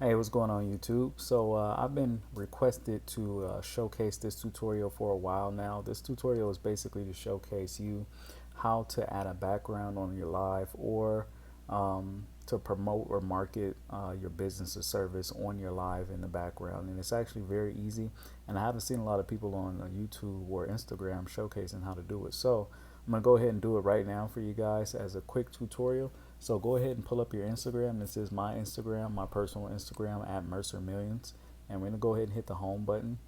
Hey, what's going on YouTube? So I've been requested to showcase this tutorial for a while now. This tutorial is basically to showcase you how to add a background on your live or to promote or market your business or service on your live in the background. And it's actually very easy. And I haven't seen a lot of people on YouTube or Instagram showcasing how to do it. So I'm going to go ahead and do it right now for you guys as a quick tutorial. So go ahead and pull up your Instagram. This is my Instagram, my personal Instagram at MERCERMILLIONS. And we're going to go ahead and hit the home button.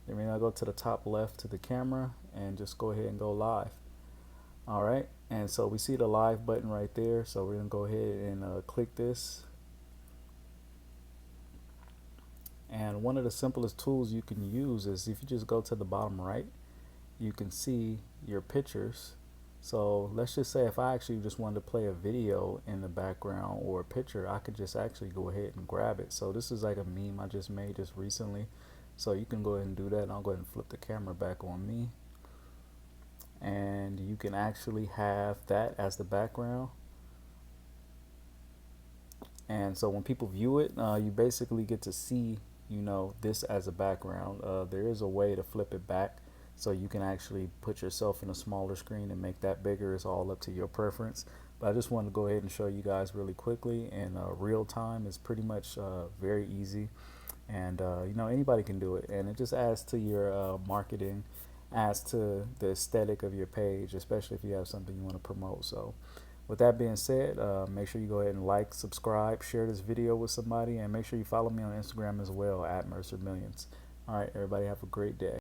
Then we're going to go to the top left to the camera and just go ahead and go live. All right. And so we see the live button right there. So we're going to go ahead and click this. And one of the simplest tools you can use is if you just go to the bottom right, you can see your pictures. So let's just say if I actually just wanted to play a video in the background or a picture, I could just actually go ahead and grab it. So this is like a meme I just made just recently. So you can go ahead and do that. And I'll go ahead and flip the camera back on me. And you can actually have that as the background. And so when people view it, you basically get to see, this as a background. There is a way to flip it back, so you can actually put yourself in a smaller screen and make that bigger. It's all up to your preference. But I just wanted to go ahead and show you guys really quickly in real time. It's pretty much very easy, and anybody can do it. And it just adds to your marketing, adds to the aesthetic of your page, especially if you have something you want to promote. So with that being said, make sure you go ahead and like, subscribe, share this video with somebody, and make sure you follow me on Instagram as well at MERCERMILLIONS. All right, everybody have a great day.